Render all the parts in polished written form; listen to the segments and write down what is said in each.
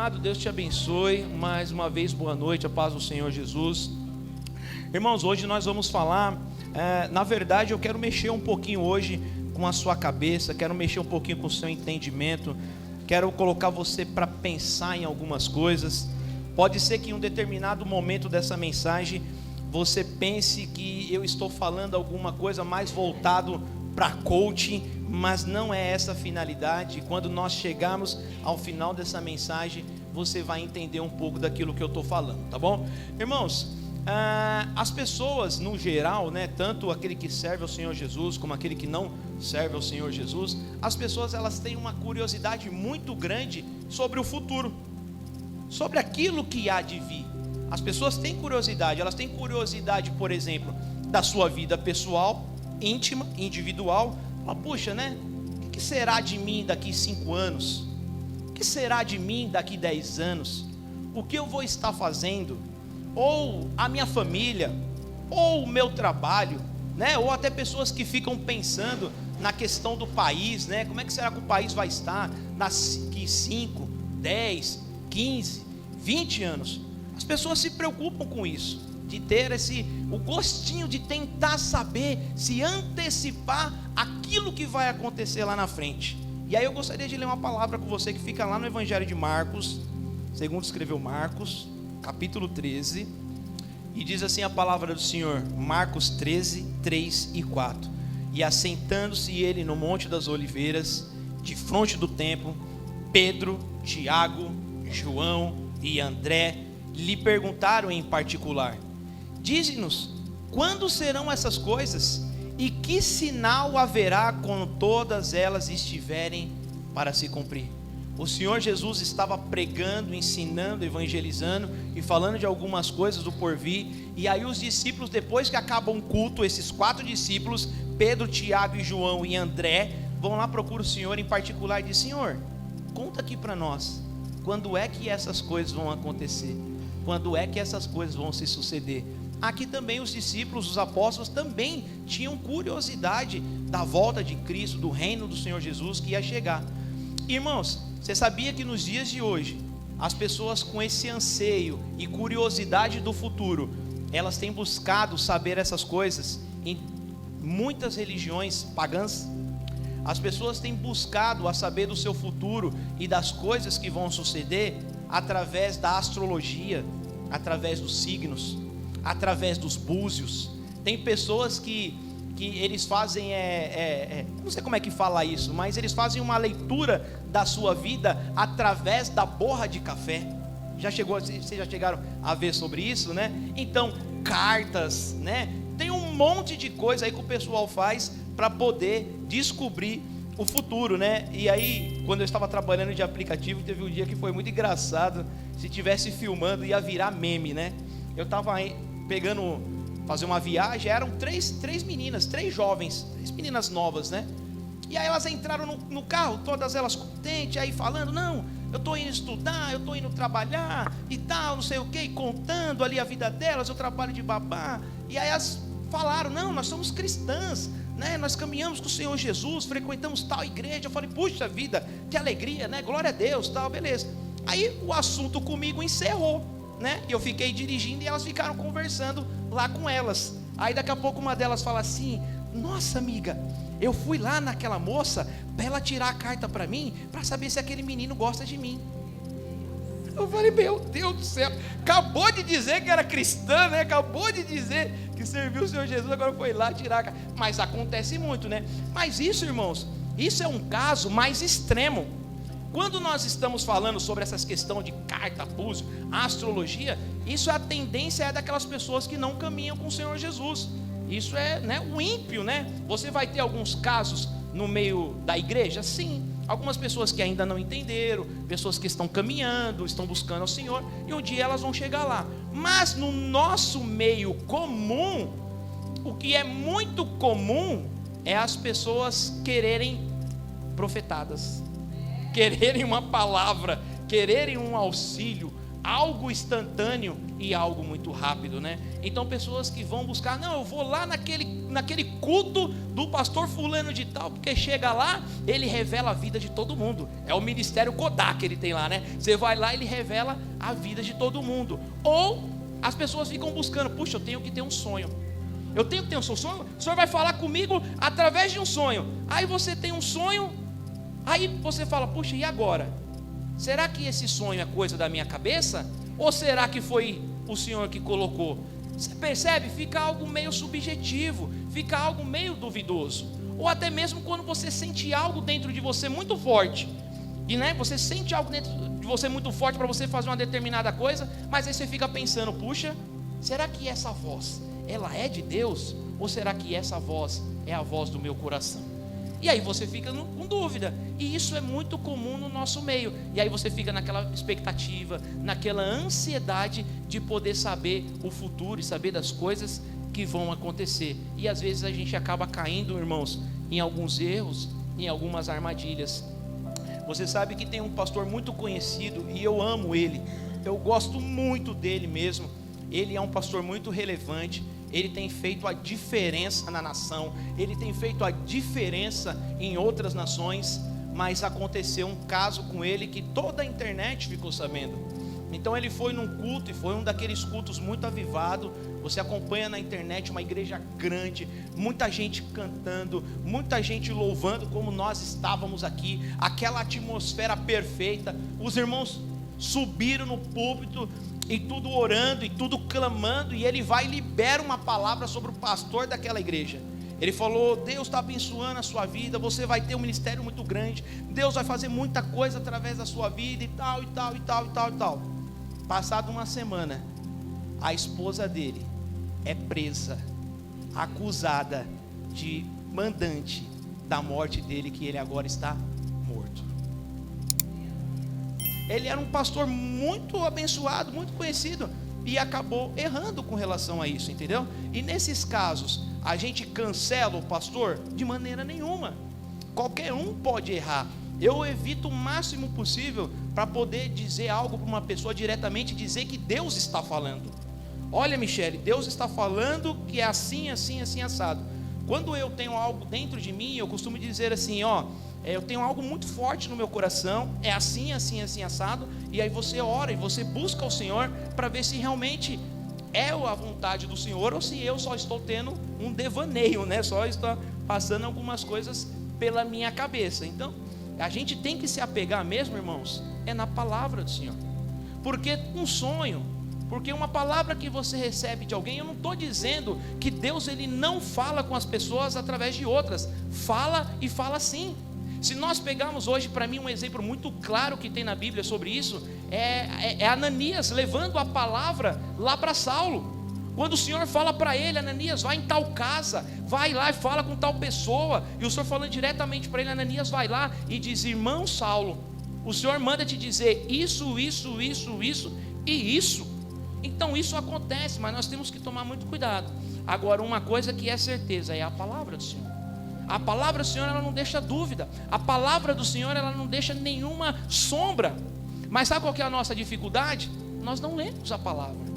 amado, Deus te abençoe. Mais uma vez, boa noite, a paz do Senhor Jesus. Irmãos, hoje nós vamos falar, na verdade eu quero mexer um pouquinho hoje com a sua cabeça, quero mexer um pouquinho com o seu entendimento, quero colocar você para pensar em algumas coisas. Pode ser que em um determinado momento dessa mensagem, você pense que eu estou falando alguma coisa mais voltado para coaching, mas não é essa a finalidade. Quando nós chegarmos ao final dessa mensagem, você vai entender um pouco daquilo que eu estou falando, tá bom? Irmãos, as pessoas no geral, né, tanto aquele que serve ao Senhor Jesus, como aquele que não serve ao Senhor Jesus, as pessoas elas têm uma curiosidade muito grande sobre o futuro, sobre aquilo que há de vir. As pessoas têm curiosidade, elas têm curiosidade, por exemplo, da sua vida pessoal, íntima, individual. Puxa, né? O que será de mim daqui 5 anos? O que será de mim daqui 10 anos? O que eu vou estar fazendo? Ou a minha família? Ou o meu trabalho? Né? Ou até pessoas que ficam pensando na questão do país, né? Como é que será que o país vai estar daqui 5, 10, 15, 20 anos? As pessoas se preocupam com isso, de ter o gostinho de tentar saber, se antecipar aquilo que vai acontecer lá na frente. E aí eu gostaria de ler uma palavra com você que fica lá no Evangelho de Marcos, segundo escreveu Marcos, capítulo 13, e diz assim a palavra do Senhor, Marcos 13, 3 e 4. E assentando-se ele no Monte das Oliveiras, de fronte do templo, Pedro, Tiago, João e André lhe perguntaram em particular: dize-nos, quando serão essas coisas? E que sinal haverá quando todas elas estiverem para se cumprir? O Senhor Jesus estava pregando, ensinando, evangelizando e falando de algumas coisas do porvir. E aí os discípulos, depois que acabam o culto, esses 4 discípulos, Pedro, Tiago e João e André, vão lá, procurar o Senhor em particular e dizem: Senhor, conta aqui para nós, quando é que essas coisas vão acontecer? Quando é que essas coisas vão se suceder? Aqui também os discípulos, os apóstolos também tinham curiosidade da volta de Cristo, do reino do Senhor Jesus que ia chegar. Irmãos, você sabia que nos dias de hoje, as pessoas com esse anseio e curiosidade do futuro, elas têm buscado saber essas coisas em muitas religiões pagãs? As pessoas têm buscado a saber do seu futuro e das coisas que vão suceder através da astrologia, através dos signos, através dos búzios. Tem pessoas que eles fazem, não sei como é que fala isso, mas eles fazem uma leitura da sua vida através da borra de café. Vocês já chegaram a ver sobre isso, né? Então, cartas, né? Tem um monte de coisa aí que o pessoal faz para poder descobrir o futuro, né? E aí, quando eu estava trabalhando de aplicativo, teve um dia que foi muito engraçado. Se tivesse filmando, ia virar meme, né? Eu estava fazer uma viagem, eram três meninas, 3 jovens, 3 meninas novas, né? E aí elas entraram no carro, todas elas contentes, aí falando: não, eu estou indo estudar, eu estou indo trabalhar e tal, não sei o que, contando ali a vida delas, eu trabalho de babá. E aí elas falaram: não, nós somos cristãs, né? Nós caminhamos com o Senhor Jesus, frequentamos tal igreja. Eu falei: puxa vida, que alegria, né? Glória a Deus, tal, beleza. Aí o assunto comigo encerrou, né? E eu fiquei dirigindo e elas ficaram conversando lá com elas. Aí daqui a pouco uma delas fala assim: nossa amiga, eu fui lá naquela moça para ela tirar a carta para mim, para saber se aquele menino gosta de mim. Eu falei: meu Deus do céu, acabou de dizer que era cristã, né? Acabou de dizer que serviu o Senhor Jesus, agora foi lá tirar a carta. Mas acontece muito, né? Mas isso, irmãos, isso é um caso mais extremo. Quando nós estamos falando sobre essas questões de carta, búzio, astrologia, isso a tendência é daquelas pessoas que não caminham com o Senhor Jesus. Isso é, né, o ímpio, né? Você vai ter alguns casos no meio da igreja? Sim. Algumas pessoas que ainda não entenderam, pessoas que estão caminhando, estão buscando ao Senhor, e um dia elas vão chegar lá. Mas no nosso meio comum, o que é muito comum é as pessoas quererem profetadas, quererem uma palavra, quererem um auxílio, algo instantâneo e algo muito rápido, né? Então pessoas que vão buscar, não, eu vou lá naquele culto do pastor fulano de tal, porque chega lá, ele revela a vida de todo mundo. É o ministério Kodak que ele tem lá, né? Você vai lá, ele revela a vida de todo mundo. Ou as pessoas ficam buscando, puxa, eu tenho que ter um sonho. Eu tenho que ter um sonho. O Senhor vai falar comigo através de um sonho. Aí você tem um sonho, aí você fala, puxa, e agora? Será que esse sonho é coisa da minha cabeça? Ou será que foi o Senhor que colocou? Você percebe? Fica algo meio subjetivo, fica algo meio duvidoso. Ou até mesmo quando você sente algo dentro de você muito forte, e né, você sente algo dentro de você muito forte para você fazer uma determinada coisa, mas aí você fica pensando, puxa, será que essa voz, ela é de Deus? Ou será que essa voz é a voz do meu coração? E aí você fica com dúvida, e isso é muito comum no nosso meio. E aí você fica naquela expectativa, naquela ansiedade de poder saber o futuro e saber das coisas que vão acontecer. E às vezes a gente acaba caindo, irmãos, em alguns erros, em algumas armadilhas. Você sabe que tem um pastor muito conhecido, e eu amo ele, eu gosto muito dele mesmo. Ele é um pastor muito relevante. Ele tem feito a diferença na nação, ele tem feito a diferença em outras nações, mas aconteceu um caso com ele que toda a internet ficou sabendo. Então ele foi num culto, e foi um daqueles cultos muito avivado. Você acompanha na internet uma igreja grande, muita gente cantando, muita gente louvando, como nós estávamos aqui, aquela atmosfera perfeita. Os irmãos subiram no púlpito, e tudo orando, e tudo clamando, e ele vai e libera uma palavra sobre o pastor daquela igreja. Ele falou, Deus está abençoando a sua vida, você vai ter um ministério muito grande, Deus vai fazer muita coisa através da sua vida, e tal, e tal, e tal, e tal, e tal. Passada uma semana, a esposa dele é presa, acusada de mandante da morte dele, que ele agora está morto. Ele era um pastor muito abençoado, muito conhecido, e acabou errando com relação a isso, entendeu? E nesses casos, a gente cancela o pastor? De maneira nenhuma. Qualquer um pode errar. Eu evito o máximo possível para poder dizer algo para uma pessoa diretamente, dizer que Deus está falando. Olha, Michele, Deus está falando que é assim, assim, assim, assado. Quando eu tenho algo dentro de mim, eu costumo dizer assim, ó, eu tenho algo muito forte no meu coração, é assim, assim, assim, assado. E aí você ora e você busca o Senhor para ver se realmente é a vontade do Senhor, ou se eu só estou tendo um devaneio, né? Só estou passando algumas coisas pela minha cabeça. Então, a gente tem que se apegar mesmo, irmãos, é na palavra do Senhor. Porque um sonho, porque uma palavra que você recebe de alguém, eu não estou dizendo que Deus ele não fala com as pessoas através de outras. Fala e fala sim. Se nós pegarmos hoje, para mim, um exemplo muito claro que tem na Bíblia sobre isso, é Ananias levando a palavra lá para Saulo. Quando o Senhor fala para ele, Ananias, vai em tal casa, vai lá e fala com tal pessoa, e o Senhor falando diretamente para ele, Ananias vai lá e diz, irmão Saulo, o Senhor manda te dizer isso, isso, isso, isso e isso. Então isso acontece, mas nós temos que tomar muito cuidado. Agora, uma coisa que é certeza, é a palavra do Senhor. A palavra do Senhor, ela não deixa dúvida. A palavra do Senhor, ela não deixa nenhuma sombra. Mas sabe qual que é a nossa dificuldade? Nós não lemos a palavra.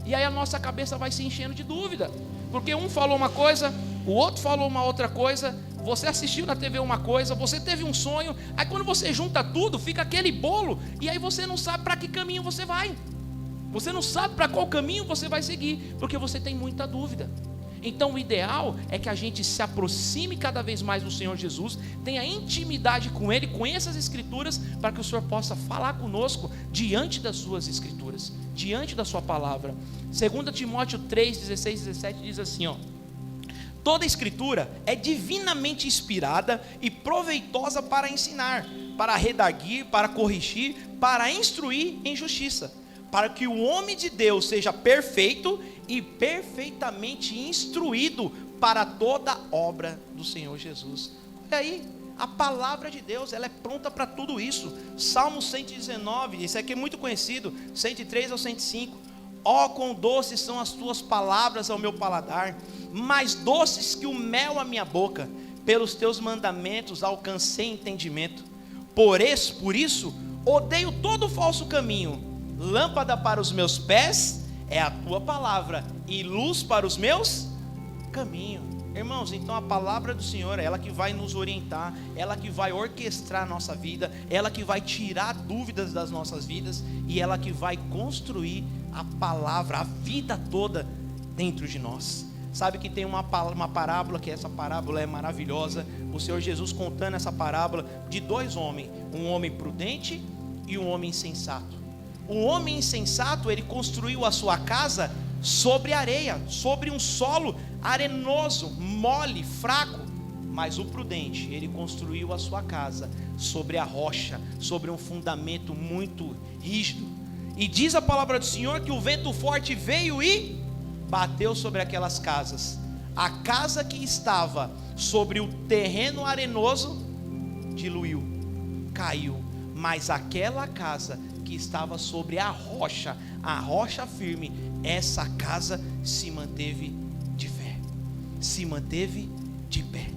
E aí a nossa cabeça vai se enchendo de dúvida. Porque um falou uma coisa, o outro falou uma outra coisa, você assistiu na TV uma coisa, você teve um sonho. Aí quando você junta tudo, fica aquele bolo. E aí você não sabe para que caminho você vai. Você não sabe para qual caminho você vai seguir, porque você tem muita dúvida. Então o ideal é que a gente se aproxime cada vez mais do Senhor Jesus, tenha intimidade com Ele, conheça as Escrituras, para que o Senhor possa falar conosco diante das suas Escrituras, diante da sua palavra. 2 Timóteo 3, 16 e 17 diz assim, ó: toda Escritura é divinamente inspirada e proveitosa para ensinar, para redarguir, para corrigir, para instruir em justiça, para que o homem de Deus seja perfeito e perfeitamente instruído para toda obra do Senhor Jesus. Olha aí, a palavra de Deus, ela é pronta para tudo isso. Salmo 119, esse aqui é muito conhecido, 103 ao 105. Ó, quão doces são as tuas palavras ao meu paladar, mais doces que o mel à minha boca. Pelos teus mandamentos alcancei entendimento. Por isso, odeio todo falso caminho. lâmpada para os meus pés é a tua palavra e luz para os meus caminhos. Irmãos, então a palavra do Senhor é ela que vai nos orientar, ela que vai orquestrar a nossa vida, ela que vai tirar dúvidas das nossas vidas e ela que vai construir a palavra, a vida toda dentro de nós. Sabe que tem uma parábola, que essa parábola é maravilhosa, o Senhor Jesus contando essa parábola de dois homens, um homem prudente e um homem insensato. O homem insensato, ele construiu a sua casa sobre areia, sobre um solo arenoso, mole, fraco. Mas o prudente, ele construiu a sua casa sobre a rocha, sobre um fundamento muito rígido. E diz a palavra do Senhor que o vento forte veio e bateu sobre aquelas casas. A casa que estava sobre o terreno arenoso diluiu, caiu. Mas aquela casa que estava sobre a rocha firme, essa casa se manteve de pé, se manteve de pé.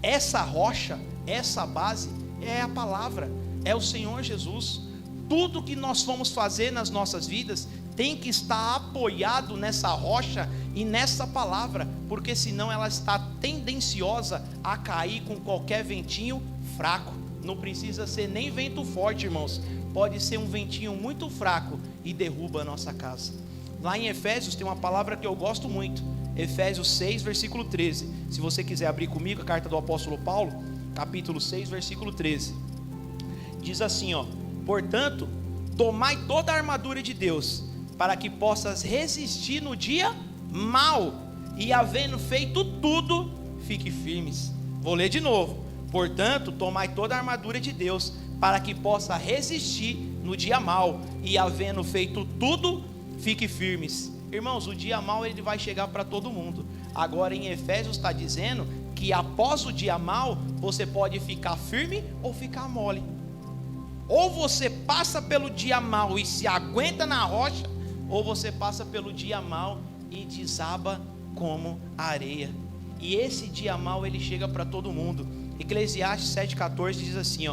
Essa rocha, essa base é a palavra, é o Senhor Jesus. Tudo que nós vamos fazer nas nossas vidas tem que estar apoiado nessa rocha e nessa palavra, porque senão ela está tendenciosa a cair com qualquer ventinho fraco. Não precisa ser nem vento forte, irmãos, pode ser um ventinho muito fraco e derruba a nossa casa. Lá em Efésios tem uma palavra que eu gosto muito, Efésios 6, versículo 13. Se você quiser abrir comigo a carta do apóstolo Paulo, capítulo 6, versículo 13. Diz assim, portanto, tomai toda a armadura de Deus, para que possas resistir no dia mau, e havendo feito tudo, fique firmes. Vou ler de novo. Portanto, tomai toda a armadura de Deus, para que possa resistir no dia mau, e havendo feito tudo, fique firmes. Irmãos, o dia mau ele vai chegar para todo mundo. Agora em Efésios está dizendo que após o dia mau, você pode ficar firme ou ficar mole. Ou você passa pelo dia mau e se aguenta na rocha, ou você passa pelo dia mau e desaba como a areia. E esse dia mau ele chega para todo mundo. Eclesiastes 7,14 diz assim,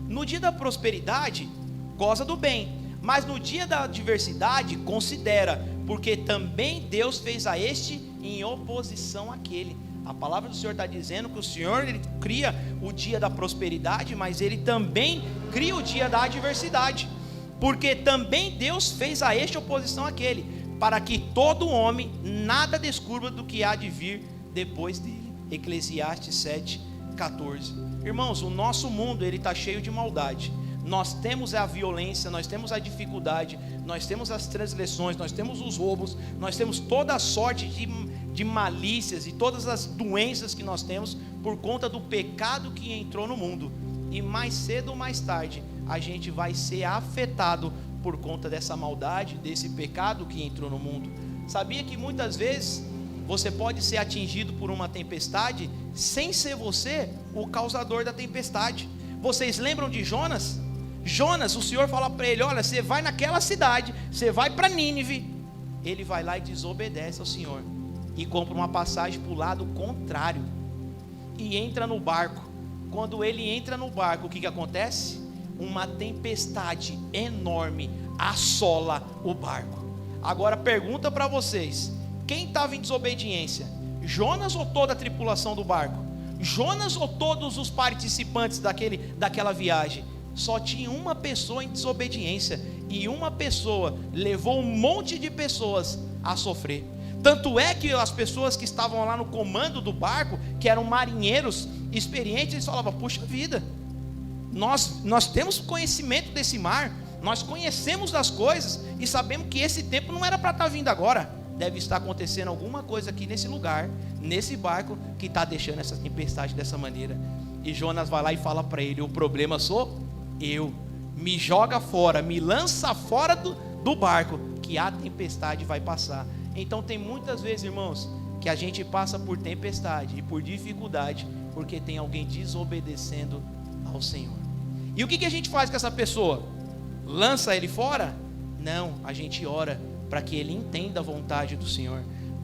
no dia da prosperidade, goza do bem, mas no dia da adversidade, considera, porque também Deus fez a este em oposição àquele. A palavra do Senhor está dizendo que o Senhor ele cria o dia da prosperidade, mas Ele também cria o dia da adversidade, porque também Deus fez a este oposição àquele, para que todo homem nada descubra do que há de vir depois dele. Eclesiastes 7,14. Irmãos, o nosso mundo ele está cheio de maldade. Nós temos a violência, nós temos a dificuldade, nós temos as transgressões, nós temos os roubos, nós temos toda a sorte de malícias e todas as doenças que nós temos por conta do pecado que entrou no mundo. E mais cedo ou mais tarde a gente vai ser afetado por conta dessa maldade, desse pecado que entrou no mundo. Sabia que muitas vezes você pode ser atingido por uma tempestade sem ser você o causador da tempestade? Vocês lembram de Jonas? Jonas, o Senhor fala para ele, olha, você vai naquela cidade, você vai para Nínive. Ele vai lá e desobedece ao Senhor e compra uma passagem para o lado contrário e entra no barco. Quando ele entra no barco, o que acontece? Uma tempestade enorme assola o barco. Agora pergunta para vocês, quem estava em desobediência? Jonas ou toda a tripulação do barco? Jonas ou todos os participantes daquela viagem? Só tinha uma pessoa em desobediência, e uma pessoa levou um monte de pessoas a sofrer. Tanto é que as pessoas que estavam lá no comando do barco, que eram marinheiros experientes, eles falavam, puxa vida, nós temos conhecimento desse mar, nós conhecemos das coisas, e sabemos que esse tempo não era para estar vindo agora. Deve estar acontecendo alguma coisa aqui nesse lugar, nesse barco, que está deixando essa tempestade dessa maneira. E Jonas vai lá e fala para ele, o problema sou eu, me joga fora, me lança fora do barco, que a tempestade vai passar. Então tem muitas vezes, irmãos, que a gente passa por tempestade e por dificuldade, porque tem alguém desobedecendo ao Senhor. E o que a gente faz com essa pessoa? Lança ele fora? Não, a gente ora para que ele entenda a vontade do Senhor.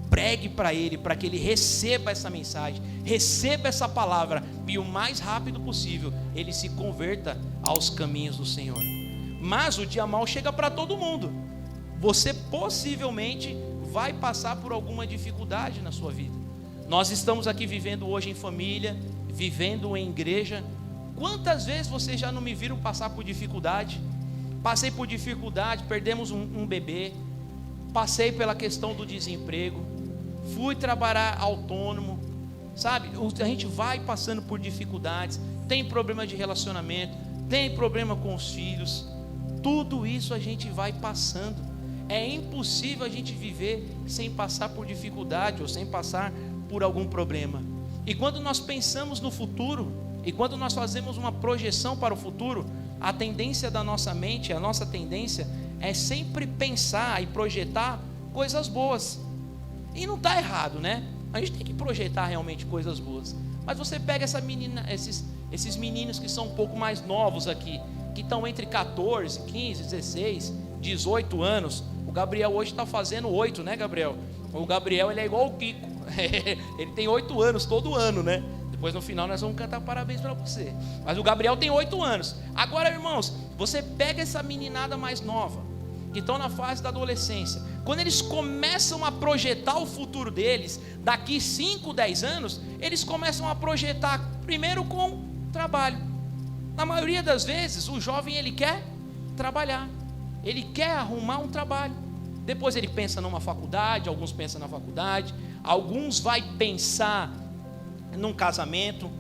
Pregue para ele, para que ele receba essa mensagem, receba essa palavra, e o mais rápido possível ele se converta aos caminhos do Senhor. mas o dia mau chega para todo mundo. Você possivelmente vai passar por alguma dificuldade na sua vida. Nós estamos aqui vivendo hoje em família, vivendo em igreja. Quantas vezes vocês já não me viram passar por dificuldade? Passei por dificuldade, perdemos um bebê, passei pela questão do desemprego, fui trabalhar autônomo, sabe? A gente vai passando por dificuldades, tem problema de relacionamento, tem problema com os filhos, tudo isso a gente vai passando. É impossível a gente viver sem passar por dificuldade ou sem passar por algum problema. E quando nós pensamos no futuro, e quando nós fazemos uma projeção para o futuro, a tendência da nossa mente, a nossa tendência é sempre pensar e projetar coisas boas. E não está errado, né? A gente tem que projetar realmente coisas boas. Mas você pega essa menina, esses meninos que são um pouco mais novos aqui, que estão entre 14, 15, 16, 18 anos. O Gabriel hoje está fazendo 8, né, Gabriel? O Gabriel, ele é igual o Kiko. Ele tem 8 anos todo ano, né? Depois no final nós vamos cantar parabéns para você. Mas o Gabriel tem 8 anos. Agora, irmãos, você pega essa meninada mais nova, que estão na fase da adolescência. Quando eles começam a projetar o futuro deles, daqui 5, 10 anos, eles começam a projetar primeiro com trabalho. Na maioria das vezes, o jovem, ele quer trabalhar, ele quer arrumar um trabalho. Depois ele pensa numa faculdade, alguns pensam na faculdade, alguns vai pensar num casamento,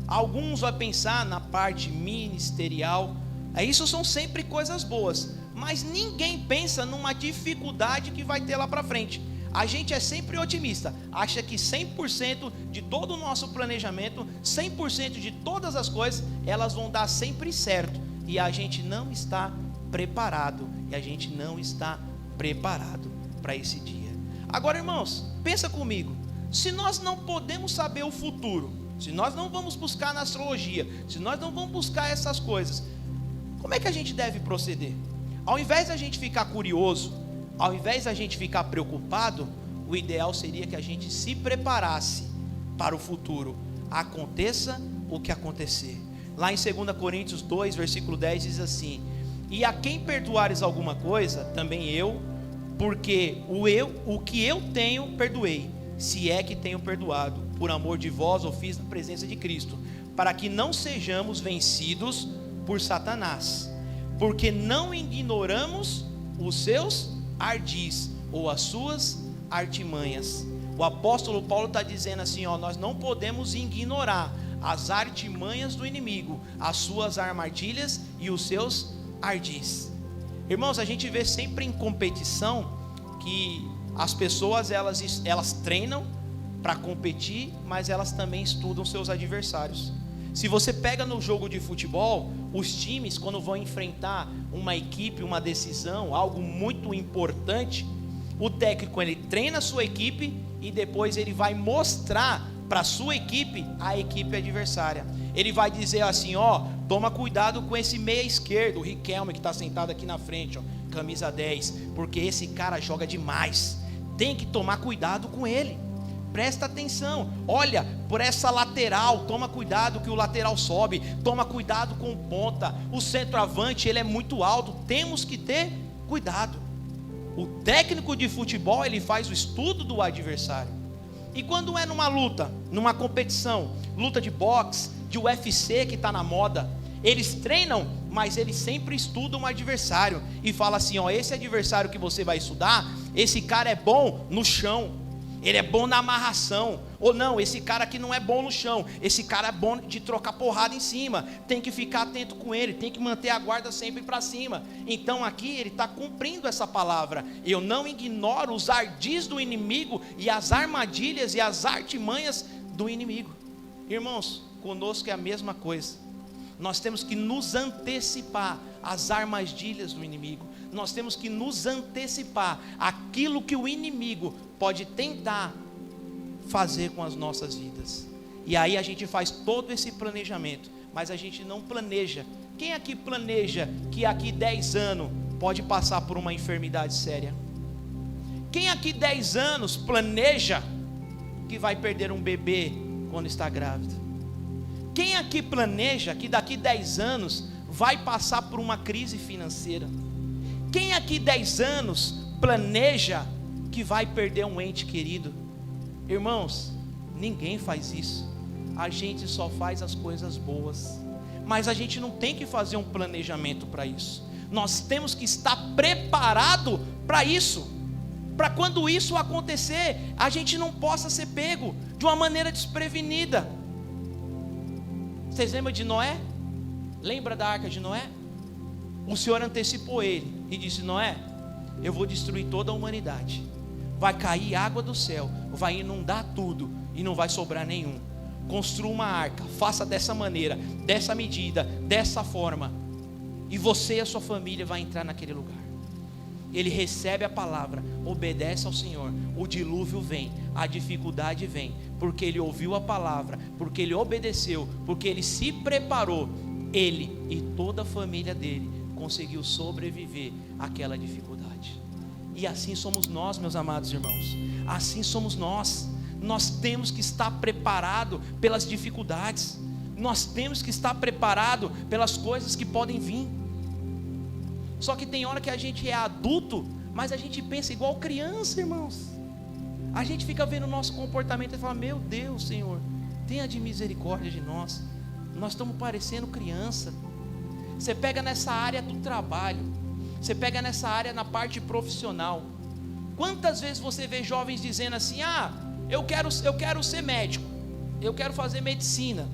alguns vai pensar na parte ministerial. Isso são sempre coisas boas, mas ninguém pensa numa dificuldade que vai ter lá para frente. A gente é sempre otimista, acha que 100% de todo o nosso planejamento, 100% de todas as coisas, elas vão dar sempre certo, e a gente não está preparado, para esse dia. Agora, irmãos, pensa comigo, se nós não podemos saber o futuro, se nós não vamos buscar na astrologia, se nós não vamos buscar essas coisas, como é que a gente deve proceder? Ao invés de a gente ficar curioso, ao invés de a gente ficar preocupado, o ideal seria que a gente se preparasse para o futuro, aconteça o que acontecer. Lá em 2 Coríntios 2, versículo 10 diz assim: e a quem perdoares alguma coisa, também eu, porque o que eu tenho, perdoei, se é que tenho perdoado, por amor de vós o fiz na presença de Cristo, para que não sejamos vencidos por Satanás, porque não ignoramos os seus ardis, ou as suas artimanhas. O apóstolo Paulo está dizendo assim, nós não podemos ignorar as artimanhas do inimigo, as suas armadilhas e os seus ardis. Irmãos, a gente vê sempre em competição que as pessoas elas treinam para competir, mas elas também estudam seus adversários. Se você pega no jogo de futebol, os times, quando vão enfrentar uma equipe, uma decisão, algo muito importante, o técnico, ele treina a sua equipe e depois ele vai mostrar para a sua equipe a equipe adversária. Ele vai dizer assim, toma cuidado com esse meia esquerdo, o Riquelme, que está sentado aqui na frente, camisa 10, porque esse cara joga demais, tem que tomar cuidado com ele, presta atenção, olha, por essa lateral, toma cuidado que o lateral sobe, toma cuidado com o ponta, o centroavante, ele é muito alto, temos que ter cuidado. O técnico de futebol, ele faz o estudo do adversário. E quando é numa luta, numa competição, luta de boxe, de UFC que está na moda, eles treinam, mas eles sempre estudam o adversário e falam assim, esse adversário que você vai estudar, esse cara é bom no chão, ele é bom na amarração, ou não, esse cara aqui não é bom no chão, esse cara é bom de trocar porrada em cima, tem que ficar atento com ele, tem que manter a guarda sempre para cima. Então aqui ele está cumprindo essa palavra, eu não ignoro os ardis do inimigo e as armadilhas e as artimanhas do inimigo. Irmãos, conosco é a mesma coisa, nós temos que nos antecipar às armadilhas do inimigo, nós temos que nos antecipar àquilo que o inimigo pode tentar fazer com as nossas vidas. E aí a gente faz todo esse planejamento, mas a gente não planeja. Quem aqui planeja que aqui 10 anos pode passar por uma enfermidade séria? Quem aqui 10 anos planeja que vai perder um bebê quando está grávida? Quem aqui planeja que daqui 10 anos vai passar por uma crise financeira? Quem aqui 10 anos planeja que vai perder um ente querido? Irmãos, ninguém faz isso. A gente só faz as coisas boas, mas a gente não tem que fazer um planejamento para isso. Nós temos que estar preparado para isso, para quando isso acontecer, a gente não possa ser pego de uma maneira desprevenida. Vocês lembram de Noé? Lembra da arca de Noé? O Senhor antecipou ele e disse: Noé, eu vou destruir toda a humanidade, vai cair água do céu, vai inundar tudo e não vai sobrar nenhum. Construa uma arca, faça dessa maneira, dessa medida, dessa forma, e você e a sua família vai entrar naquele lugar. Ele recebe a palavra, obedece ao Senhor, o dilúvio vem, a dificuldade vem, porque ele ouviu a palavra, porque ele obedeceu, porque ele se preparou. Ele e toda a família dele conseguiu sobreviver àquela dificuldade. E assim somos nós, meus amados irmãos, assim somos nós. Nós temos que estar preparado pelas dificuldades, nós temos que estar preparado pelas coisas que podem vir. Só que tem hora que a gente é adulto, mas a gente pensa igual criança, irmãos. A gente fica vendo o nosso comportamento e fala: meu Deus, Senhor, tenha de misericórdia de nós. Nós estamos parecendo criança. Você pega nessa área do trabalho, você pega nessa área na parte profissional. Quantas vezes você vê jovens dizendo assim: eu quero ser médico, eu quero fazer medicina,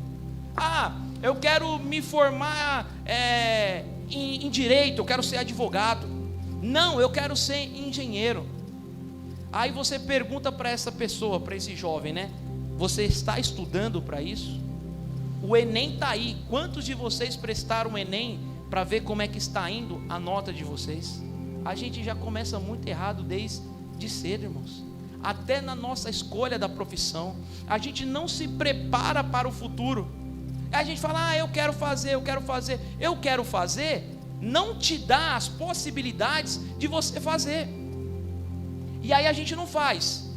eu quero me formar em direito, eu quero ser advogado, não, eu quero ser engenheiro. Aí você pergunta para essa pessoa, para esse jovem, né? Você está estudando para isso? O Enem está aí. Quantos de vocês prestaram o Enem para ver como é que está indo a nota de vocês? A gente já começa muito errado desde cedo, irmãos. Até na nossa escolha da profissão, a gente não se prepara para o futuro. A gente fala: eu quero fazer, não te dá as possibilidades de você fazer. E aí a gente não faz,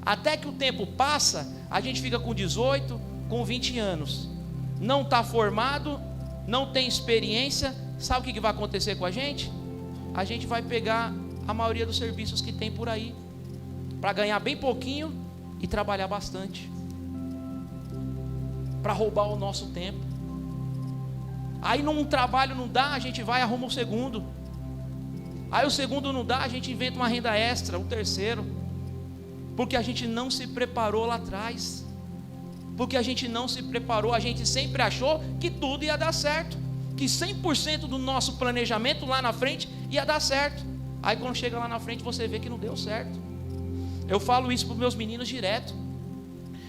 até que o tempo passa, a gente fica com 18, com 20 anos, não está formado, não tem experiência. Sabe o que vai acontecer com a gente? A gente vai pegar a maioria dos serviços que tem por aí, para ganhar bem pouquinho e trabalhar bastante, para roubar o nosso tempo. Aí num trabalho não dá, a gente vai e arruma o segundo. Aí o segundo não dá, a gente inventa uma renda extra, o terceiro. Porque a gente não se preparou lá atrás. Porque a gente não se preparou, a gente sempre achou que tudo ia dar certo, que 100% do nosso planejamento lá na frente ia dar certo. Aí quando chega lá na frente você vê que não deu certo. Eu falo isso para os meus meninos direto.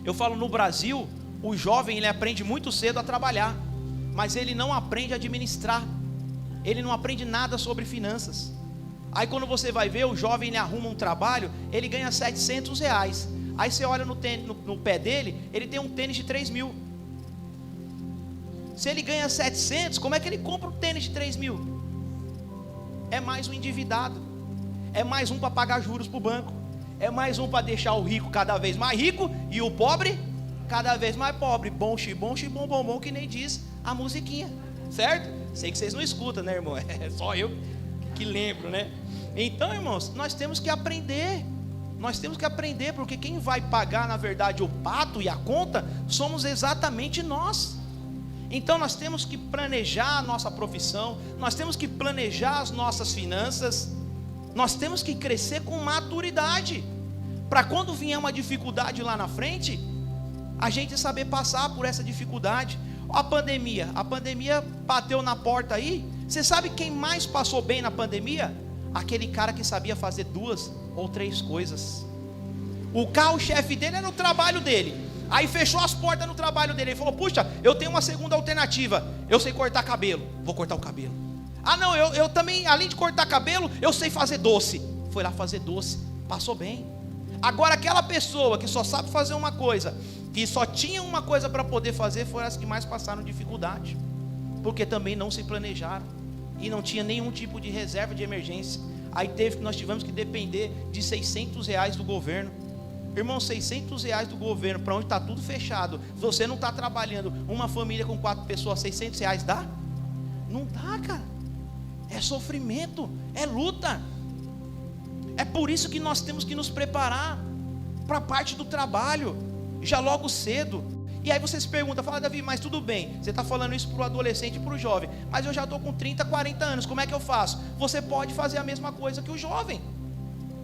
Eu falo: no Brasil, o jovem ele aprende muito cedo a trabalhar, mas ele não aprende a administrar, ele não aprende nada sobre finanças. Aí quando você vai ver, o jovem ele arruma um trabalho, ele ganha R$700. Aí você olha no pé dele, ele tem um tênis de 3 mil. Se ele ganha 700, como é que ele compra um tênis de 3 mil? É mais um endividado, é mais um para pagar juros para o banco, é mais um para deixar o rico cada vez mais rico e o pobre cada vez mais pobre. Bom, xibom, xibom, bom, bom, que nem diz a musiquinha, certo? Sei que vocês não escutam, né, irmão? É só eu que lembro, né? Então, irmãos, nós temos que aprender, porque quem vai pagar, na verdade, o pato e a conta, somos exatamente nós. Então nós temos que planejar a nossa profissão, nós temos que planejar as nossas finanças, nós temos que crescer com maturidade, para quando vier uma dificuldade lá na frente, a gente saber passar por essa dificuldade. A pandemia bateu na porta aí. Você sabe quem mais passou bem na pandemia? Aquele cara que sabia fazer 2 ou 3 coisas. O carro-chefe dele era o trabalho dele. Aí fechou as portas no trabalho dele. Ele falou: puxa, eu tenho uma segunda alternativa. Eu sei cortar cabelo, vou cortar o cabelo. Não, eu também, além de cortar cabelo, eu sei fazer doce. Foi lá fazer doce, passou bem. Agora aquela pessoa que só sabe fazer uma coisa, que só tinha uma coisa para poder fazer, foram as que mais passaram dificuldade, porque também não se planejaram e não tinha nenhum tipo de reserva de emergência. Aí nós tivemos que depender de R$600 do governo. Irmão, R$600 do governo, para onde está tudo fechado, você não está trabalhando, uma família com 4 pessoas, R$600 dá? Não dá, cara. É sofrimento, é luta. É por isso que nós temos que nos preparar para a parte do trabalho, já logo cedo. E aí você se pergunta, fala: Davi, mas tudo bem, você está falando isso para o adolescente e para o jovem, mas eu já estou com 30, 40 anos, como é que eu faço? Você pode fazer a mesma coisa que o jovem.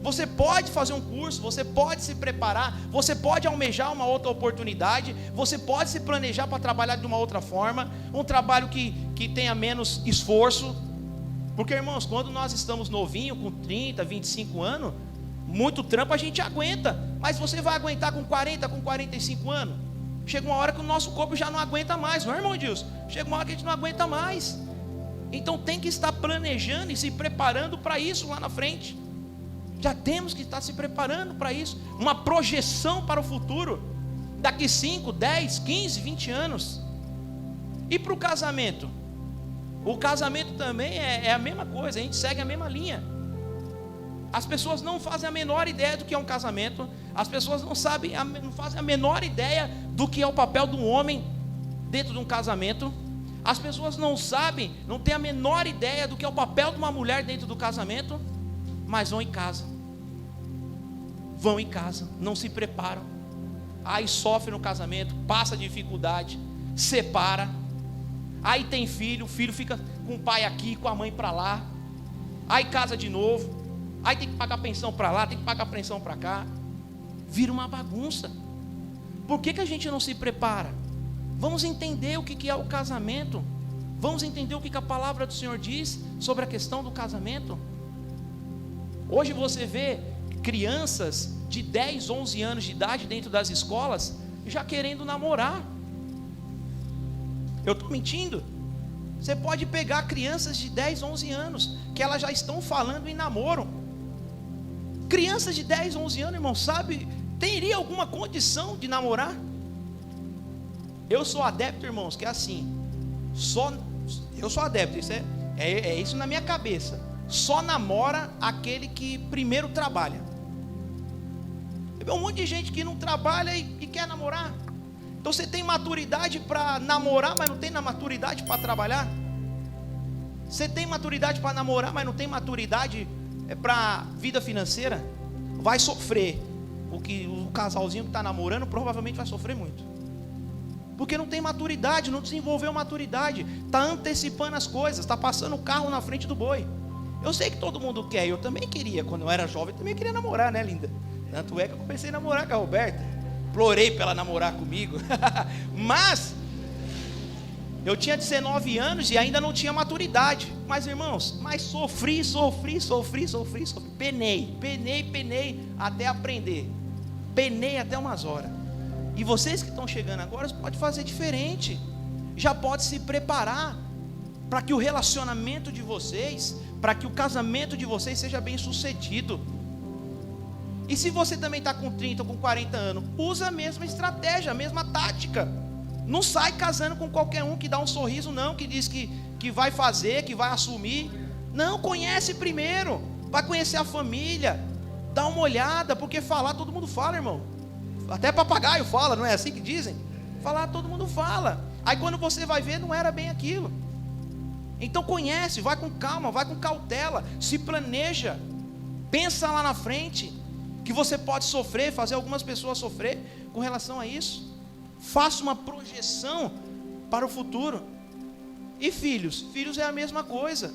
Você pode fazer um curso, você pode se preparar, você pode almejar uma outra oportunidade, você pode se planejar para trabalhar de uma outra forma, um trabalho que tenha menos esforço. Porque, irmãos, quando nós estamos novinhos, com 30, 25 anos, muito trampo a gente aguenta, mas você vai aguentar com 40, com 45 anos? Chega uma hora que o nosso corpo já não aguenta mais, não é, irmão Dilson? Chega uma hora que a gente não aguenta mais. Então tem que estar planejando e se preparando para isso lá na frente. Já temos que estar se preparando para isso, uma projeção para o futuro, daqui 5, 10, 15, 20 anos. E para o casamento? O casamento também é a mesma coisa, a gente segue a mesma linha. As pessoas não fazem a menor ideia do que é um casamento, as pessoas não fazem a menor ideia do que é o papel de um homem dentro de um casamento. As pessoas não sabem, não têm a menor ideia do que é o papel de uma mulher dentro do casamento, mas vão em casa, não se preparam, aí sofre no casamento, passa dificuldade, separa, aí tem filho, o filho fica com o pai aqui, com a mãe para lá, aí casa de novo, aí tem que pagar pensão para lá, tem que pagar pensão para cá, vira uma bagunça. Por que a gente não se prepara? Vamos entender o que é o casamento, vamos entender o que a palavra do Senhor diz sobre a questão do casamento. Hoje você vê crianças de 10, 11 anos de idade dentro das escolas já querendo namorar. Eu estou mentindo? Você pode pegar crianças de 10, 11 anos que elas já estão falando em namoro. Crianças de 10, 11 anos, irmão, sabe, teria alguma condição de namorar? Eu sou adepto, irmãos, que é assim, eu sou adepto, isso é isso na minha cabeça. Só namora aquele que primeiro trabalha. Tem um monte de gente que não trabalha e quer namorar. Então você tem maturidade para namorar, mas não tem maturidade para trabalhar. Você tem maturidade para namorar, mas não tem maturidade para vida financeira. Vai sofrer. O casalzinho que está namorando provavelmente vai sofrer muito, porque não tem maturidade, não desenvolveu maturidade, está antecipando as coisas, está passando o carro na frente do boi. Eu sei que todo mundo quer, eu também queria, quando eu era jovem, eu também queria namorar, né, linda? Tanto é que eu comecei a namorar com a Roberta, implorei para ela namorar comigo, mas eu tinha 19 anos e ainda não tinha maturidade. Mas, irmãos, sofri, penei até aprender, penei até umas horas. E vocês que estão chegando agora, pode fazer diferente, já pode se preparar para que o relacionamento de vocês, para que o casamento de vocês seja bem sucedido. E se você também está com 30 ou com 40 anos, usa a mesma estratégia, a mesma tática. Não sai casando com qualquer um que dá um sorriso, não, que diz que vai fazer, que vai assumir. Não, conhece primeiro, vai conhecer a família, dá uma olhada, porque falar todo mundo fala, irmão. Até papagaio fala, não é assim que dizem? Falar todo mundo fala. Aí quando você vai ver, não era bem aquilo. Então conhece, vai com calma, vai com cautela, se planeja, pensa lá na frente, que você pode sofrer, fazer algumas pessoas sofrer com relação a isso. Faça uma projeção para o futuro. E filhos é a mesma coisa.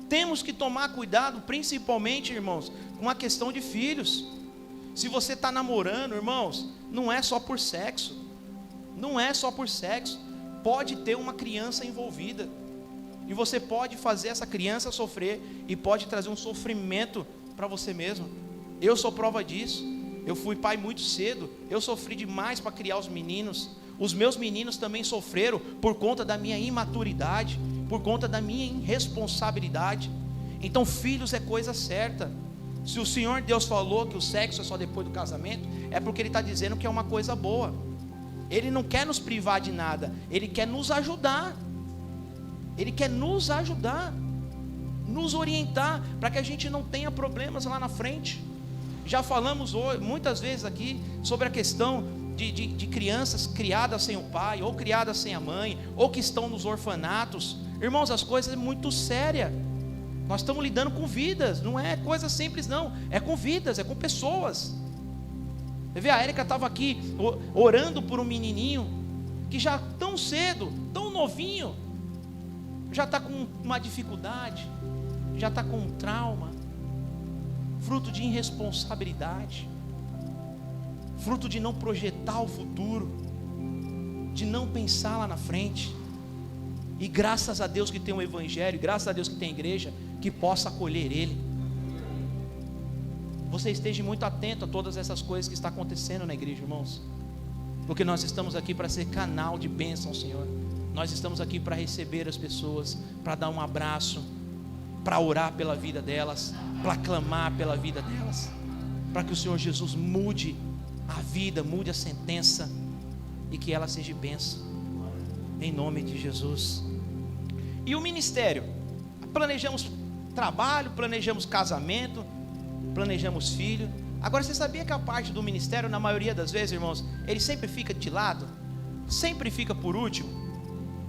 Temos que tomar cuidado, principalmente, irmãos, com a questão de filhos. Se você está namorando, irmãos, não é só por sexo. Não é só por sexo. Pode ter uma criança envolvida. E você pode fazer essa criança sofrer e pode trazer um sofrimento para você mesmo. Eu sou prova disso. Eu fui pai muito cedo. Eu sofri demais para criar os meninos. Os meus meninos também sofreram por conta da minha imaturidade, por conta da minha irresponsabilidade. Então filhos é coisa certa. Se o Senhor Deus falou que o sexo é só depois do casamento, é porque Ele está dizendo que é uma coisa boa. Ele não quer nos privar de nada, Ele quer nos ajudar. Ele quer nos ajudar, nos orientar, para que a gente não tenha problemas lá na frente. já falamos muitas vezes aqui sobre a questão de crianças criadas sem o pai, ou criadas sem a mãe, ou que estão nos orfanatos. Irmãos, as coisas são muito sérias. Nós estamos lidando com vidas, não é coisa simples não, é com vidas, é com pessoas. Você vê, a Érica estava aqui orando por um menininho, que já tão cedo, tão novinho, já está com uma dificuldade, já está com um trauma, fruto de irresponsabilidade, fruto de não projetar o futuro, de não pensar lá na frente. E graças a Deus que tem um evangelho, graças a Deus que tem igreja, que possa acolher ele. Você esteja muito atento a todas essas coisas que está acontecendo na igreja, irmãos, porque nós estamos aqui para ser canal de bênção, Senhor. Nós estamos aqui para receber as pessoas, para dar um abraço, para orar pela vida delas, para clamar pela vida delas, para que o Senhor Jesus mude a vida, mude a sentença, e que ela seja bênção, em nome de Jesus. E o ministério, planejamos trabalho, planejamos casamento, planejamos filho. Agora, você sabia que a parte do ministério, na maioria das vezes, irmãos, ele sempre fica de lado, sempre fica por último.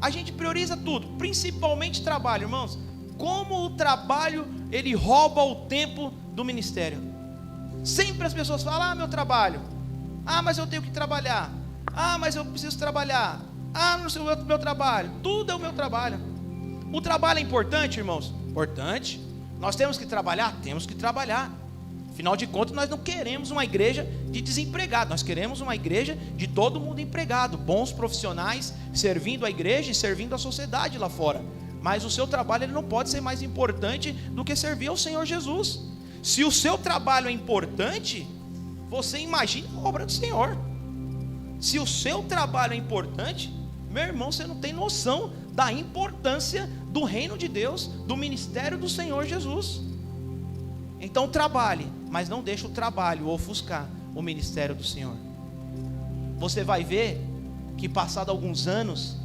A gente prioriza tudo, principalmente trabalho, irmãos. Como o trabalho, ele rouba o tempo do ministério. Sempre as pessoas falam: meu trabalho, mas eu tenho que trabalhar, mas eu preciso trabalhar, não sei o meu trabalho, tudo é o meu trabalho. O trabalho é importante, irmãos? Importante. Nós temos que trabalhar? Temos que trabalhar. Afinal de contas, nós não queremos uma igreja de desempregados, nós queremos uma igreja de todo mundo empregado, bons profissionais, servindo a igreja e servindo a sociedade lá fora. Mas o seu trabalho, ele não pode ser mais importante do que servir ao Senhor Jesus. Se o seu trabalho é importante, você imagina a obra do Senhor. Se o seu trabalho é importante, meu irmão, você não tem noção da importância do reino de Deus, do ministério do Senhor Jesus. Então trabalhe, mas não deixe o trabalho ofuscar o ministério do Senhor. Você vai ver que passado alguns anos,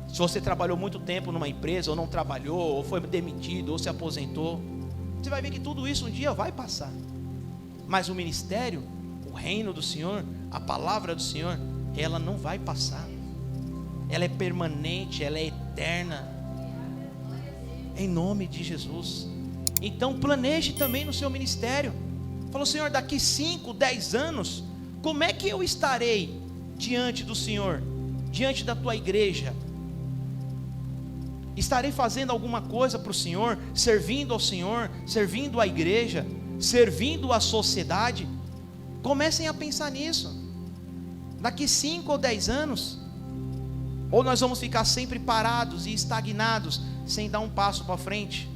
se você trabalhou muito tempo numa empresa, ou não trabalhou, ou foi demitido, ou se aposentou, você vai ver que tudo isso um dia vai passar. Mas o ministério, o reino do Senhor, a palavra do Senhor, ela não vai passar. Ela é permanente, ela é eterna. Em nome de Jesus. Então planeje também no seu ministério. Falou: Senhor, daqui 5, 10 anos, como é que eu estarei diante do Senhor, diante da tua igreja? Estarei fazendo alguma coisa para o Senhor, servindo ao Senhor, servindo a igreja, servindo a sociedade? Comecem a pensar nisso. Daqui 5 ou 10 anos, ou nós vamos ficar sempre parados e estagnados, sem dar um passo para frente,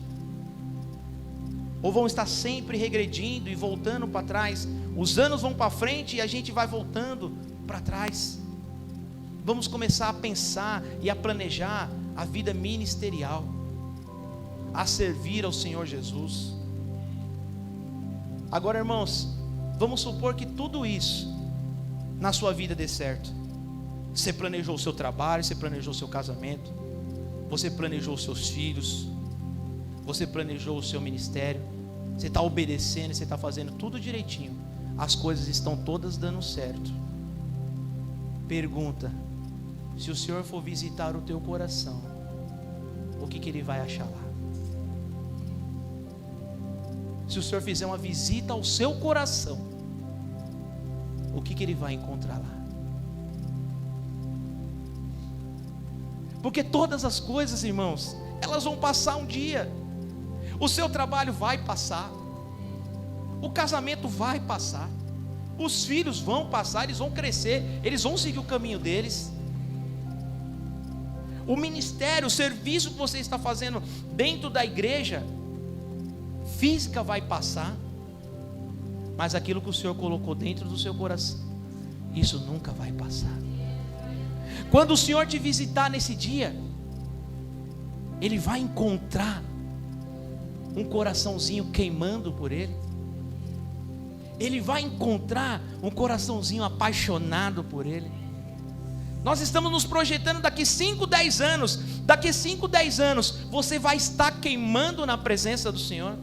ou vão estar sempre regredindo e voltando para trás. Os anos vão para frente e a gente vai voltando para trás. Vamos começar a pensar e a planejar a vida ministerial, a servir ao Senhor Jesus. Agora, irmãos, vamos supor que tudo isso na sua vida dê certo. Você planejou o seu trabalho, você planejou o seu casamento, você planejou os seus filhos, você planejou o seu ministério, você está obedecendo, você está fazendo tudo direitinho, as coisas estão todas dando certo. Pergunta: se o Senhor for visitar o teu coração, o que Ele vai achar lá? Se o Senhor fizer uma visita ao seu coração, o que Ele vai encontrar lá? Porque todas as coisas, irmãos, elas vão passar um dia. O seu trabalho vai passar, o casamento vai passar, os filhos vão passar, eles vão crescer, eles vão seguir o caminho deles. O ministério, o serviço que você está fazendo dentro da igreja física vai passar, mas aquilo que o Senhor colocou dentro do seu coração, isso nunca vai passar. Quando o Senhor te visitar nesse dia, Ele vai encontrar um coraçãozinho queimando por Ele. Ele vai encontrar um coraçãozinho apaixonado por Ele. Nós estamos nos projetando daqui 5, 10 anos. Daqui 5, 10 anos você vai estar queimando na presença do Senhor.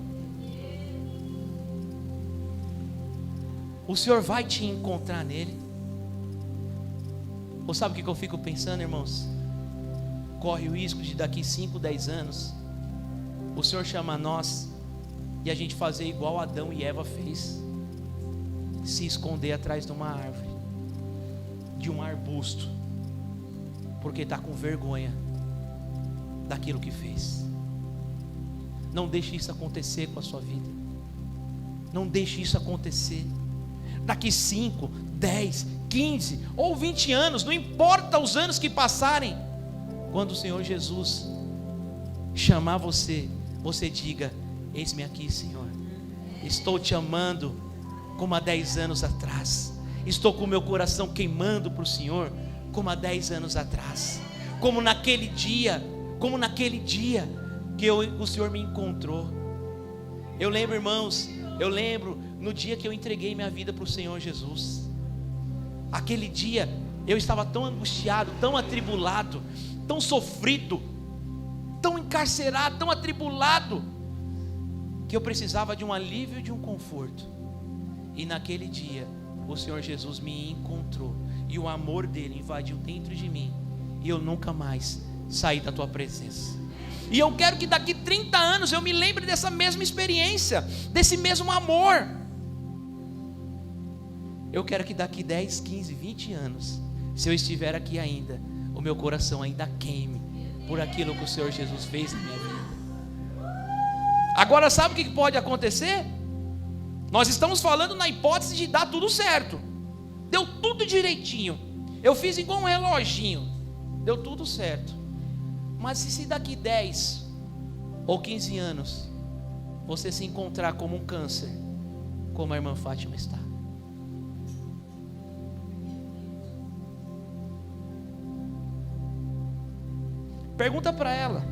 O Senhor vai te encontrar nele. Ou sabe o que eu fico pensando, irmãos? Corre o risco de daqui 5, 10 anos o Senhor chamar nós e a gente fazer igual Adão e Eva fez, se esconder atrás de uma árvore, de um arbusto, porque está com vergonha daquilo que fez. Não deixe isso acontecer com a sua vida. Não deixe isso acontecer. Daqui 5, 10, 15 ou 20 anos, não importa os anos que passarem, quando o Senhor Jesus chamar você, você diga: eis-me aqui, Senhor, estou te amando como há 10 anos atrás, estou com o meu coração queimando para o Senhor como há 10 anos atrás, como naquele dia que o Senhor me encontrou. Eu lembro, irmãos, no dia que eu entreguei minha vida para o Senhor Jesus. Aquele dia eu estava tão angustiado, tão atribulado, tão sofrido, tão encarcerado, tão atribulado, que eu precisava de um alívio e de um conforto. E naquele dia o Senhor Jesus me encontrou, e o amor dele invadiu dentro de mim, e eu nunca mais saí da tua presença. E eu quero que daqui 30 anos eu me lembre dessa mesma experiência, desse mesmo amor. Eu quero que daqui 10, 15, 20 anos, se eu estiver aqui ainda, o meu coração ainda queime por aquilo que o Senhor Jesus fez na minha vida. Agora, sabe o que pode acontecer? Nós estamos falando na hipótese de dar tudo certo. Deu tudo direitinho. Eu fiz igual um reloginho. Deu tudo certo. Mas se daqui 10 ou 15 anos você se encontrar como um câncer, como a irmã Fátima está, pergunta para ela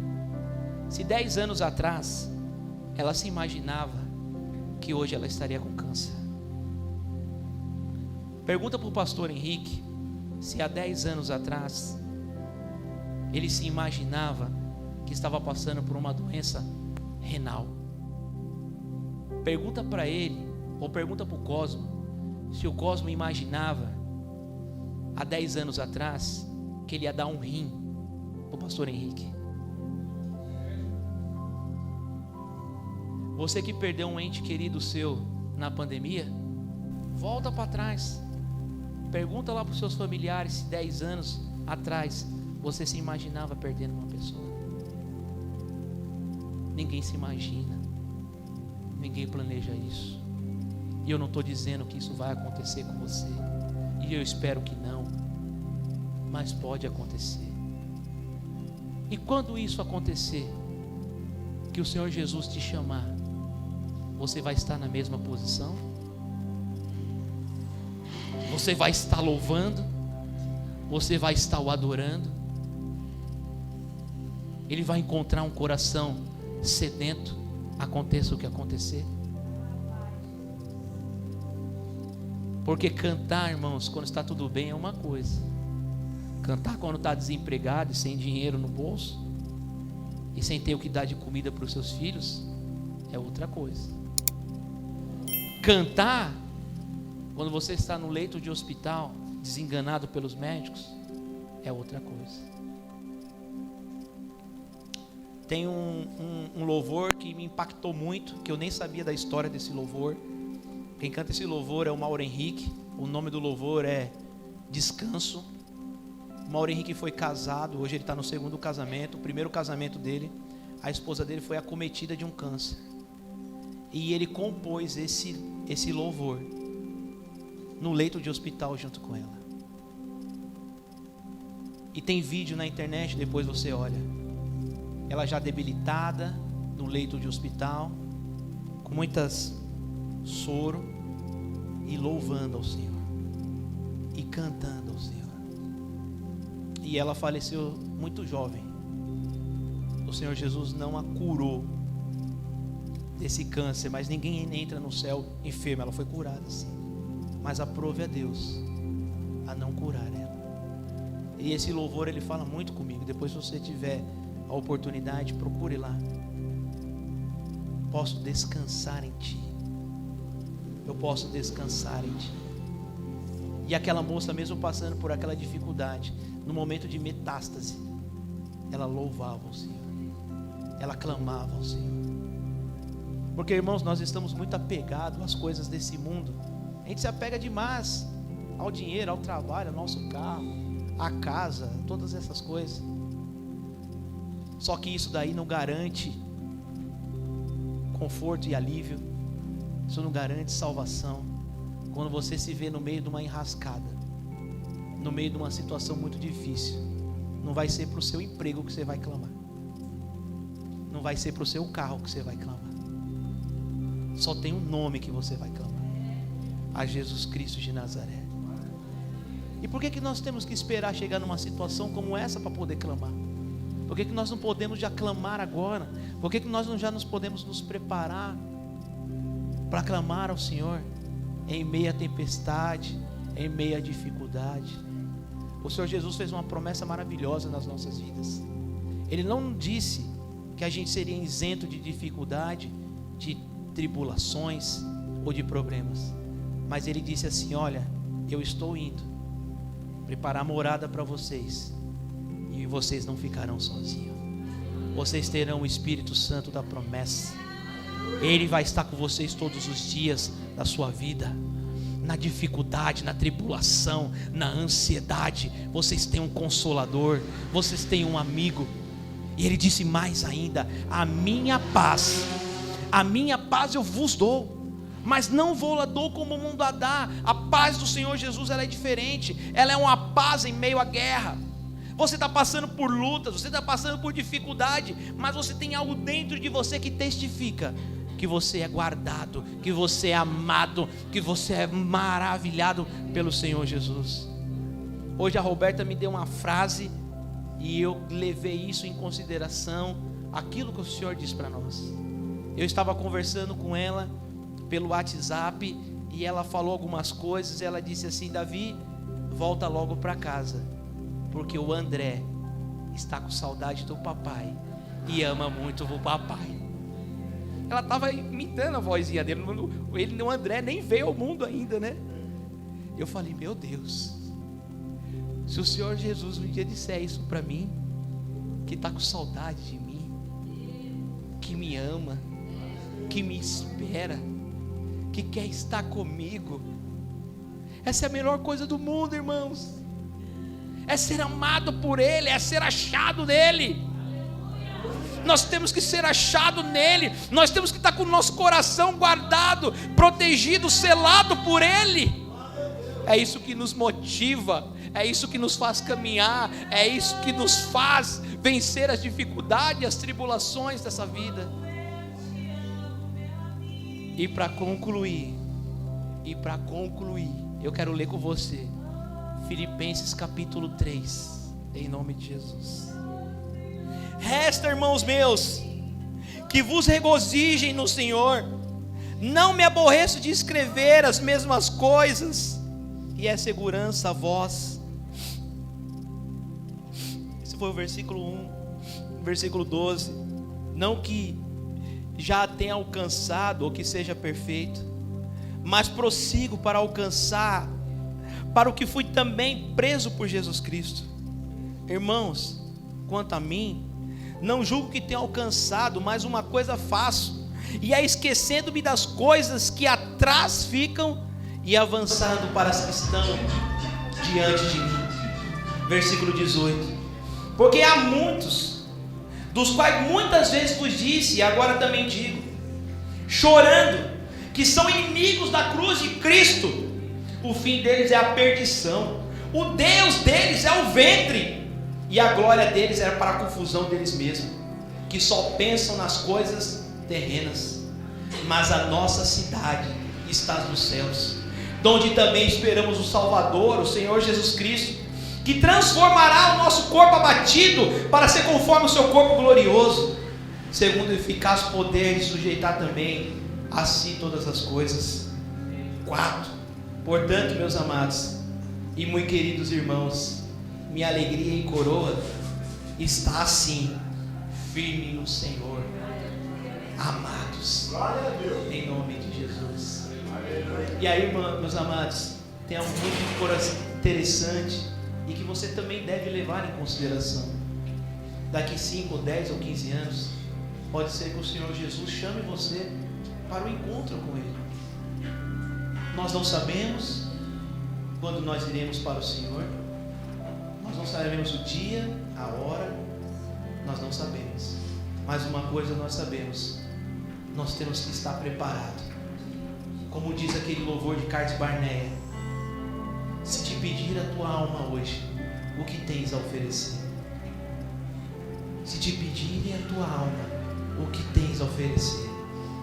se 10 anos atrás ela se imaginava que hoje ela estaria com câncer. Pergunta para o pastor Henrique se há 10 anos atrás ele se imaginava que estava passando por uma doença renal. Pergunta para ele, ou pergunta para o Cosmo, se o Cosmo imaginava há 10 anos atrás que ele ia dar um rim para o pastor Henrique. Você que perdeu um ente querido seu na pandemia, volta para trás, pergunta lá para os seus familiares se 10 anos atrás você se imaginava perdendo uma pessoa. Ninguém se imagina, ninguém planeja isso, e eu não estou dizendo que isso vai acontecer com você, e eu espero que não, mas pode acontecer. E quando isso acontecer, que o Senhor Jesus te chamar, você vai estar na mesma posição? Você vai estar louvando? Você vai estar o adorando? Ele vai encontrar um coração sedento, aconteça o que acontecer? Porque cantar, irmãos, quando está tudo bem é uma coisa. Cantar quando está desempregado e sem dinheiro no bolso, e sem ter o que dar de comida para os seus filhos, é outra coisa. Cantar quando você está no leito de hospital, desenganado pelos médicos, é outra coisa. Tem um louvor que me impactou muito, que eu nem sabia da história desse louvor. Quem canta esse louvor é o Mauro Henrique. O nome do louvor é Descanso. O Mauro Henrique foi casado, hoje ele está no 2º casamento. O primeiro casamento dele, a esposa dele foi acometida de um câncer, e ele compôs esse louvor no leito de hospital junto com ela. E tem vídeo na internet, depois você olha, ela já debilitada no leito de hospital, com muitas soro, e louvando ao Senhor e cantando ao Senhor. E ela faleceu muito jovem. O Senhor Jesus não a curou desse câncer, mas ninguém entra no céu enfermo. Ela foi curada, sim, mas aprove a Deus a não curar ela. E esse louvor ele fala muito comigo. Depois, se você tiver a oportunidade, procure lá. Posso descansar em Ti. eu posso descansar em Ti. E aquela moça, mesmo passando por aquela dificuldade, no momento de metástase, ela louvava o Senhor, ela clamava ao Senhor. Porque, irmãos, nós estamos muito apegados às coisas desse mundo. A gente se apega demais ao dinheiro, ao trabalho, ao nosso carro, à casa, todas essas coisas. Só que isso daí não garante conforto e alívio. Isso não garante salvação. Quando você se vê no meio de uma enrascada, no meio de uma situação muito difícil, não vai ser para o seu emprego que você vai clamar, não vai ser para o seu carro que você vai clamar. Só tem um nome que você vai clamar: a Jesus Cristo de Nazaré. E por que nós temos que esperar chegar numa situação como essa para poder clamar? Por que nós não podemos já clamar agora? Por que nós não já nos podemos nos preparar para clamar ao Senhor em meio à tempestade, em meio à dificuldade? O Senhor Jesus fez uma promessa maravilhosa nas nossas vidas. Ele não disse que a gente seria isento de dificuldade, de tribulações ou de problemas, mas Ele disse assim: olha, eu estou indo preparar morada para vocês, e vocês não ficarão sozinhos. Vocês terão o Espírito Santo da promessa. Ele vai estar com vocês todos os dias da sua vida. Na dificuldade, na tribulação, na ansiedade, vocês têm um consolador, vocês têm um amigo. E Ele disse mais ainda: a minha paz eu vos dou, mas não vou lá dou como o mundo a dá. A paz do Senhor Jesus, ela é diferente. Ela é uma paz em meio à guerra. Você está passando por lutas, você está passando por dificuldade, mas você tem algo dentro de você que testifica que você é guardado, que você é amado, que você é maravilhado pelo Senhor Jesus. Hoje a Roberta me deu uma frase e eu levei isso em consideração, aquilo que o Senhor diz para nós. Eu estava conversando com ela pelo WhatsApp e ela falou algumas coisas. Ela disse assim: Davi, volta logo para casa, porque o André está com saudade do papai e ama muito o papai. Ela estava imitando a vozinha dele. O André nem veio ao mundo ainda, né? Eu falei: meu Deus, se o Senhor Jesus um dia disser isso para mim, que está com saudade de mim, que me ama, que me espera, que quer estar comigo, essa é a melhor coisa do mundo, irmãos. É ser amado por Ele, é ser achado nele. Nós temos que ser achado nele. Nós temos que estar com o nosso coração guardado, protegido, selado por Ele. É isso que nos motiva, é isso que nos faz caminhar, é isso que nos faz vencer as dificuldades, as tribulações dessa vida. E para concluir, eu quero ler com você Filipenses capítulo 3, em nome de Jesus. Resta, irmãos meus, que vos regozijem no Senhor. Não me aborreço de escrever as mesmas coisas, e é segurança a vós. Esse foi o versículo 1, versículo 12. Não que já tenha alcançado ou que seja perfeito, mas prossigo para alcançar para o que fui também preso por Jesus Cristo. Irmãos, quanto a mim, não julgo que tenha alcançado, mas uma coisa faço, e é esquecendo-me das coisas que atrás ficam e avançando para as que estão diante de mim. Versículo 18. Porque há muitos, dos quais muitas vezes vos disse, e agora também digo, chorando, que são inimigos da cruz de Cristo. O fim deles é a perdição, o Deus deles é o ventre, e a glória deles era para a confusão deles mesmos, que só pensam nas coisas terrenas. Mas a nossa cidade está nos céus, donde também esperamos o Salvador, o Senhor Jesus Cristo, que transformará o nosso corpo abatido para ser conforme o seu corpo glorioso, segundo o eficaz poder de sujeitar também a si todas as coisas. 4. Portanto, meus amados e muito queridos irmãos, minha alegria e coroa está assim, firme no Senhor, amados, em nome de Jesus. E aí, meus amados, tem algo muito interessante e que você também deve levar em consideração. Daqui 5, 10 ou 15 anos, pode ser que o Senhor Jesus chame você para o encontro com Ele. Nós não sabemos quando nós iremos para o Senhor, nós não sabemos o dia, a hora, nós não sabemos. Mas uma coisa nós sabemos: nós temos que estar preparados. Como diz aquele louvor de Carlos Barneia: se te pedir a tua alma hoje, o que tens a oferecer? Se te pedirem a tua alma, o que tens a oferecer?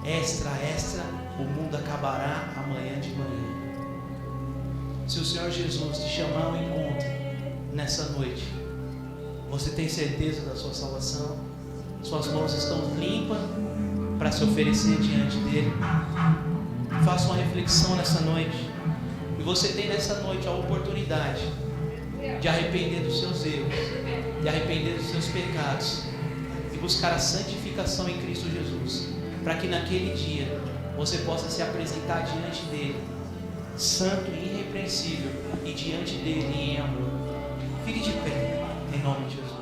Extra, o mundo acabará amanhã de manhã. Se o Senhor Jesus te chamar ao encontro nessa noite, você tem certeza da sua salvação? Suas mãos estão limpas para se oferecer diante dele? Faça uma reflexão nessa noite. E você tem nessa noite a oportunidade de arrepender dos seus erros, de arrepender dos seus pecados e buscar a santificação em Cristo Jesus, para que naquele dia você possa se apresentar diante dele, santo e irrepreensível, e diante dele em amor. Fique de pé, em nome de Jesus.